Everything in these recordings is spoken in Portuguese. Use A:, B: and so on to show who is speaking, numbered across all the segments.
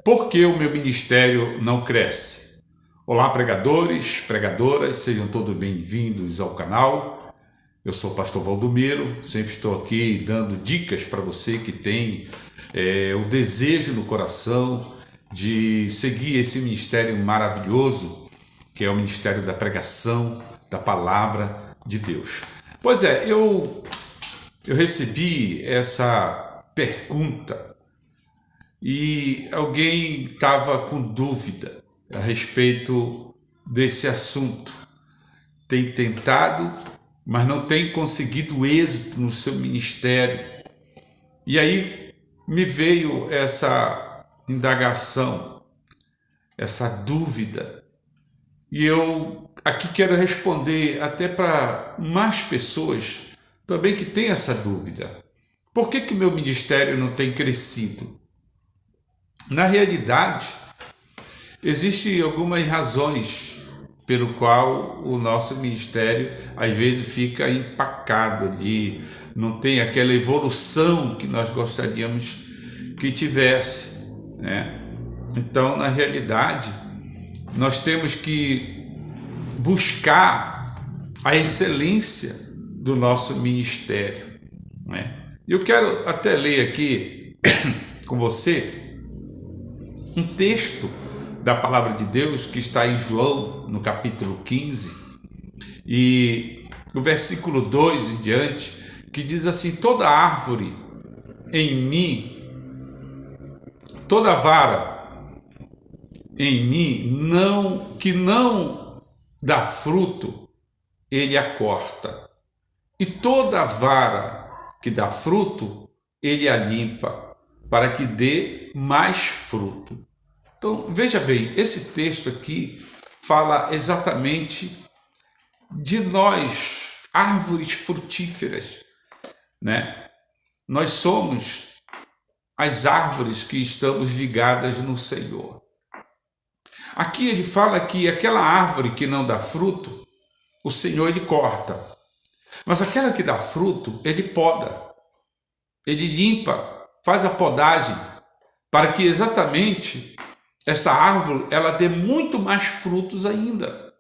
A: Por que o meu ministério não cresce? Olá, pregadores, pregadoras, sejam todos bem-vindos ao canal. Eu sou o pastor Valdomiro, sempre estou aqui dando dicas para você que tem o desejo no coração de seguir esse ministério maravilhoso, que é o ministério da pregação da palavra de Deus. Pois é, eu recebi essa pergunta e alguém estava com dúvida a respeito desse assunto. Tem tentado, mas não tem conseguido êxito no seu ministério. E aí me veio essa indagação, essa dúvida. E eu aqui quero responder até para mais pessoas também que têm essa dúvida. Por que meu ministério não tem crescido? Na realidade, existem algumas razões pelo qual o nosso ministério às vezes fica empacado, não tem aquela evolução que nós gostaríamos que tivesse, né? Então, na realidade, nós temos que buscar a excelência do nosso ministério, né? Eu quero até ler aqui com você um texto da palavra de Deus que está em João, no capítulo 15, e o versículo 2 em diante, que diz assim: toda árvore em mim, toda vara em mim que não dá fruto, ele a corta, e toda vara que dá fruto, ele a limpa, para que dê mais fruto. Então, veja bem, esse texto aqui fala exatamente de nós, árvores frutíferas, né? Nós somos as árvores que estamos ligadas no Senhor. Aqui ele fala que aquela árvore que não dá fruto, o Senhor ele corta. Mas aquela que dá fruto, ele poda, ele limpa, faz a podagem, para que exatamente essa árvore ela dê muito mais frutos ainda,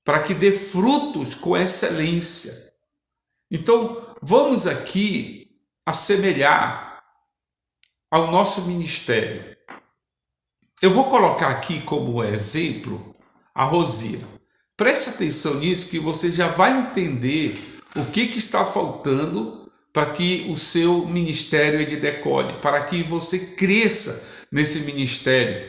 A: para que dê frutos com excelência. Então, vamos aqui assemelhar ao nosso ministério. Eu vou colocar aqui como exemplo a roseira. Preste atenção nisso que você já vai entender o que está faltando para que o seu ministério ele decole, para que você cresça nesse ministério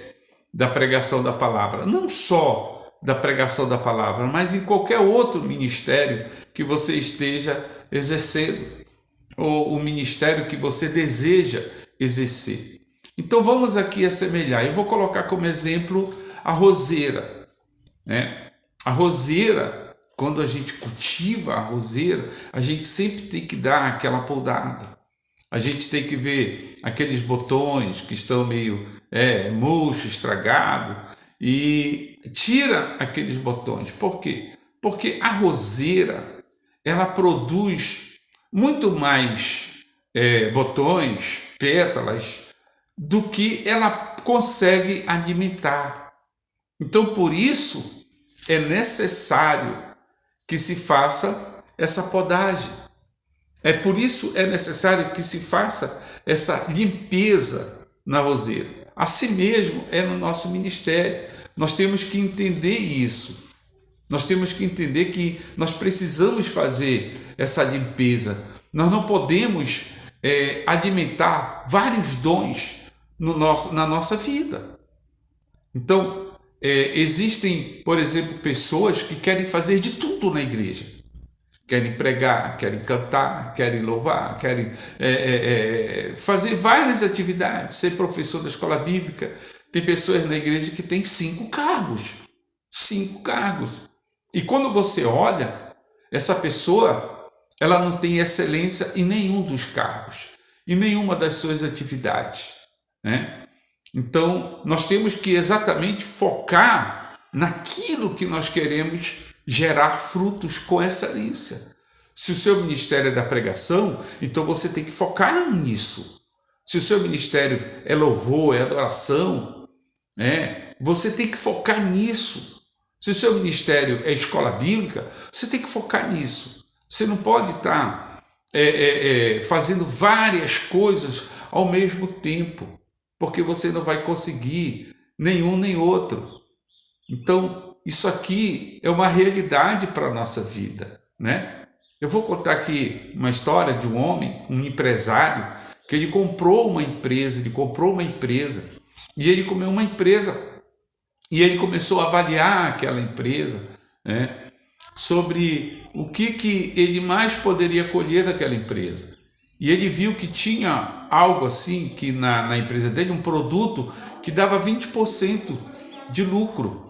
A: da pregação da palavra. Não só da pregação da palavra, mas em qualquer outro ministério que você esteja exercendo, ou o ministério que você deseja exercer. Então vamos aqui assemelhar. Eu vou colocar como exemplo a roseira, né? A roseira, quando a gente cultiva a roseira, a gente sempre tem que dar aquela podada. A gente tem que ver aqueles botões que estão meio murcho, estragado, e tira aqueles botões. Por quê? Porque a roseira ela produz muito mais botões, pétalas, do que ela consegue alimentar. Então, por isso, é necessário que se faça essa podagem. Por isso é necessário que se faça essa limpeza na roseira. Assim mesmo é no nosso ministério. Nós temos que entender isso. Nós temos que entender que nós precisamos fazer essa limpeza. Nós não podemos alimentar vários dons na nossa vida. Então, existem, por exemplo, pessoas que querem fazer de tudo na igreja. Querem pregar, querem cantar, querem louvar, querem fazer várias atividades, ser professor da escola bíblica. Tem pessoas na igreja que têm 5 cargos. 5 cargos. E quando você olha, essa pessoa, ela não tem excelência em nenhum dos cargos, em nenhuma das suas atividades, né? Então, nós temos que exatamente focar naquilo que nós queremos gerar frutos com excelência. Se o seu ministério é da pregação, então você tem que focar nisso. se o seu ministério é louvor, é adoração, você tem que focar nisso. Se o seu ministério é escola bíblica, você tem que focar nisso. Você não pode estar fazendo várias coisas ao mesmo tempo, porque você não vai conseguir nenhum nem outro. Então, isso aqui é uma realidade para a nossa vida, né? Eu vou contar aqui uma história de um homem, um empresário, que ele comprou uma empresa, e ele comeu uma empresa, e ele começou a avaliar aquela empresa, né, sobre o que ele mais poderia colher daquela empresa. E ele viu que tinha algo assim, que na empresa dele, um produto que dava 20% de lucro.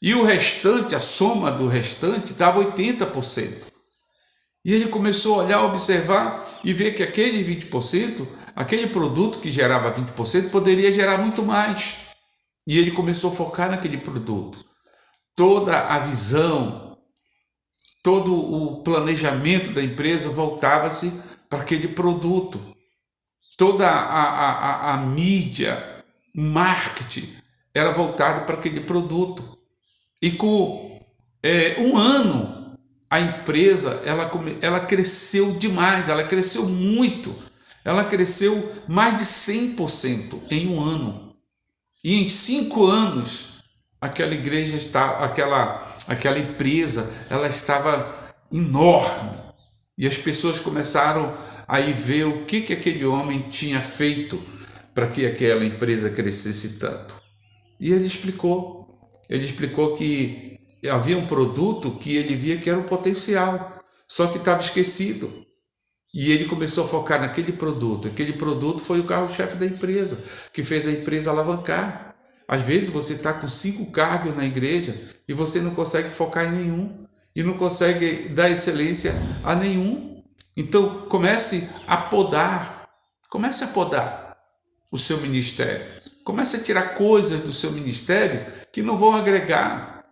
A: E o restante, a soma do restante, dava 80%. E ele começou a olhar, observar e ver que aquele 20%, aquele produto que gerava 20%, poderia gerar muito mais. E ele começou a focar naquele produto. Toda a visão, todo o planejamento da empresa voltava-se para aquele produto. Toda a mídia, o marketing era voltado para aquele produto. E com um ano, a empresa ela cresceu demais, ela cresceu muito. Ela cresceu mais de 100% em um ano. E em 5 anos, aquela igreja estava, aquela empresa, ela estava enorme. E as pessoas começaram a ir ver o que aquele homem tinha feito para que aquela empresa crescesse tanto. E ele explicou que havia um produto que ele via que era um potencial, só que estava esquecido. E ele começou a focar naquele produto. Aquele produto foi o carro-chefe da empresa, que fez a empresa alavancar. Às vezes você está com 5 cargos na igreja e você não consegue focar em nenhum, e não consegue dar excelência a nenhum. Então comece a podar o seu ministério. Comece a tirar coisas do seu ministério que não vão agregar.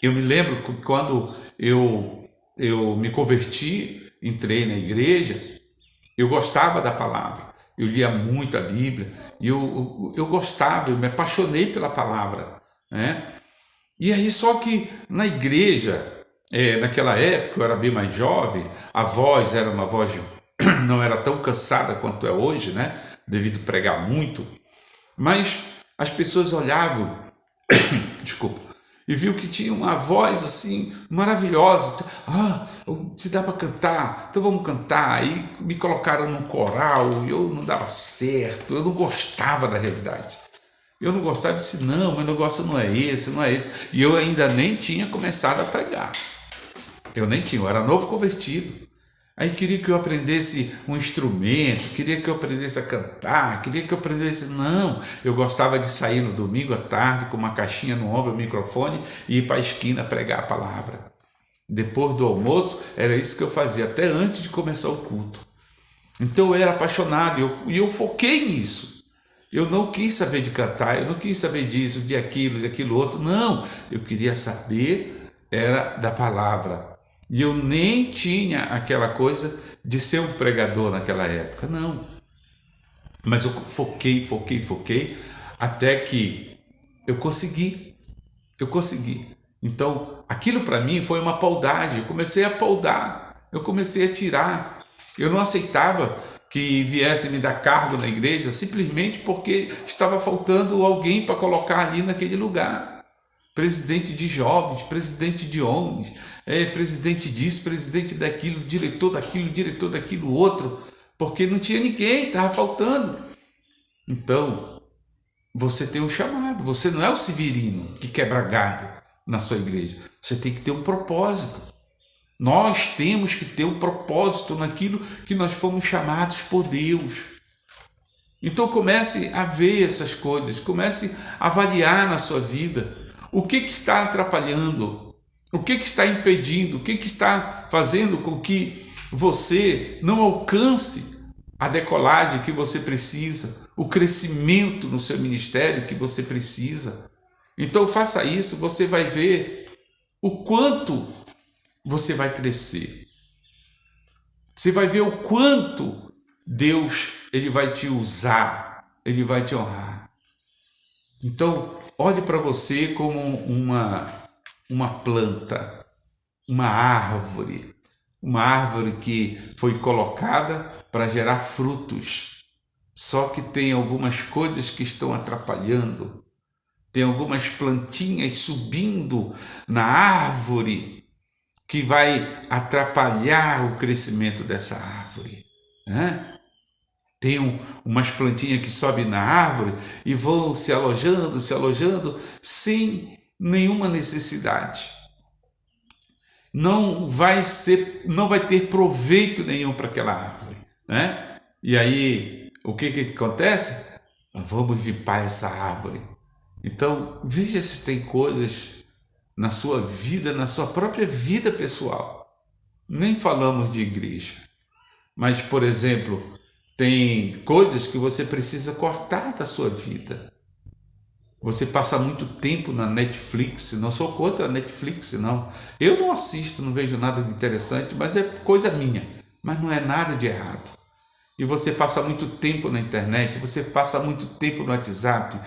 A: Eu me lembro que quando eu me converti, entrei na igreja, eu gostava da palavra, eu lia muito a Bíblia, e eu gostava, eu me apaixonei pela palavra, né? E aí, só que na igreja, naquela época, eu era bem mais jovem, a voz era uma voz, não era tão cansada quanto é hoje, né? Devido a pregar muito, mas as pessoas olhavam, desculpa, e viu que tinha uma voz assim maravilhosa. Se dá para cantar, então vamos cantar. Aí me colocaram num coral e eu não dava certo, eu não gostava da realidade. Eu não gostava, disse, não, meu negócio não é esse. E eu ainda nem tinha começado a pregar. Eu era novo convertido. Aí queria que eu aprendesse um instrumento, queria que eu aprendesse a cantar, queria que eu aprendesse... Não, eu gostava de sair no domingo à tarde com uma caixinha no ombro, um microfone, e ir para a esquina pregar a palavra. Depois do almoço, era isso que eu fazia, até antes de começar o culto. Então eu era apaixonado, e eu foquei nisso. Eu não quis saber de cantar, eu não quis saber disso, de aquilo outro. Não, eu queria saber, era da palavra. E eu nem tinha aquela coisa de ser um pregador naquela época, não. Mas eu foquei, até que eu consegui. Então, aquilo para mim foi uma poldagem. Eu comecei a poldar, eu comecei a tirar. Eu não aceitava que viesse me dar cargo na igreja simplesmente porque estava faltando alguém para colocar ali naquele lugar. Presidente de jovens, presidente de homens, presidente disso, presidente daquilo, diretor daquilo outro, porque não tinha ninguém, estava faltando. Então, você tem um chamado, você não é o Severino que quebra galho na sua igreja, você tem que ter um propósito. Nós temos que ter um propósito naquilo que nós fomos chamados por Deus. Então comece a ver essas coisas, comece a avaliar na sua vida. O que está atrapalhando? O que está impedindo? O que está fazendo com que você não alcance a decolagem que você precisa, o crescimento no seu ministério que você precisa? Então faça isso, você vai ver o quanto você vai crescer. Você vai ver o quanto Deus, ele vai te usar, ele vai te honrar. Então, olhe para você como uma planta, uma árvore que foi colocada para gerar frutos. Só que tem algumas coisas que estão atrapalhando. Tem algumas plantinhas subindo na árvore que vai atrapalhar o crescimento dessa árvore, né? Tem umas plantinhas que sobem na árvore e vão se alojando, sem nenhuma necessidade. Não vai ter proveito nenhum para aquela árvore, né? E aí, o que acontece? Vamos limpar essa árvore. Então, veja se tem coisas na sua vida, na sua própria vida pessoal. Nem falamos de igreja, mas, por exemplo, tem coisas que você precisa cortar da sua vida. Você passa muito tempo na Netflix, não sou contra a Netflix, não. Eu não assisto, não vejo nada de interessante, mas é coisa minha, mas não é nada de errado. E você passa muito tempo na internet, você passa muito tempo no WhatsApp,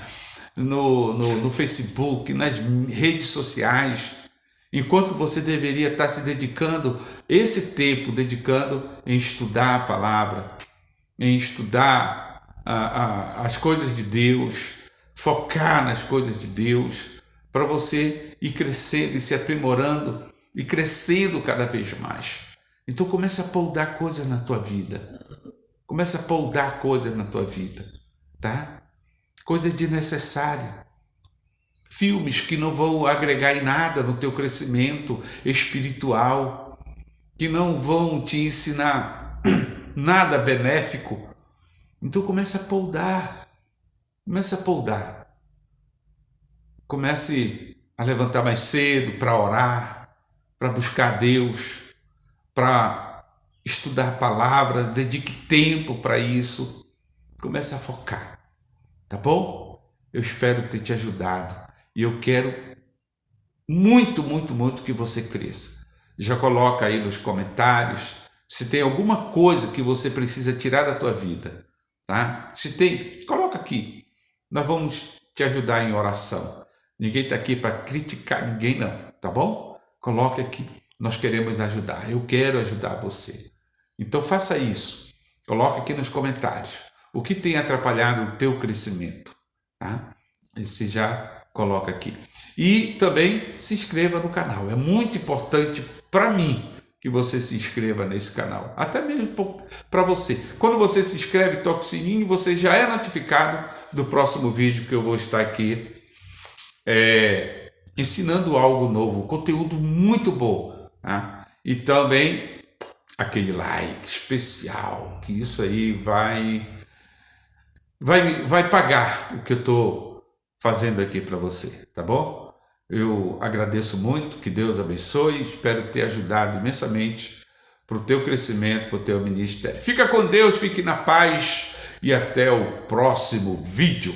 A: no Facebook, nas redes sociais, enquanto você deveria estar se dedicando, esse tempo dedicando em estudar a palavra, em estudar as coisas de Deus, focar nas coisas de Deus, para você ir crescendo e se aprimorando e crescendo cada vez mais. Então começa a poldar coisas na tua vida. Começa a poldar coisas na tua vida, tá? Coisas desnecessárias. Filmes que não vão agregar em nada no teu crescimento espiritual, que não vão te ensinar nada benéfico. Então começa a poldar. Comece a levantar mais cedo para orar, para buscar Deus, para estudar a palavra, dedique tempo para isso. Comece a focar, tá bom? Eu espero ter te ajudado e eu quero muito, muito, muito que você cresça. Já coloca aí nos comentários se tem alguma coisa que você precisa tirar da tua vida, tá? Se tem, coloca aqui. Nós vamos te ajudar em oração. Ninguém está aqui para criticar ninguém, não, tá bom? Coloque aqui. Nós queremos ajudar. Eu quero ajudar você. Então faça isso. Coloque aqui nos comentários. O que tem atrapalhado o teu crescimento? Tá? Você já coloca aqui. E também se inscreva no canal. É muito importante para mim que você se inscreva nesse canal. Até mesmo para você. Quando você se inscreve, toca o sininho, você já é notificado do próximo vídeo que eu vou estar aqui ensinando algo novo, conteúdo muito bom, tá? E também aquele like especial, que isso aí vai pagar o que eu estou fazendo aqui para você, tá bom? Eu agradeço muito, que Deus abençoe, espero ter ajudado imensamente para o teu crescimento, para o teu ministério. Fica com Deus, fique na paz e até o próximo vídeo.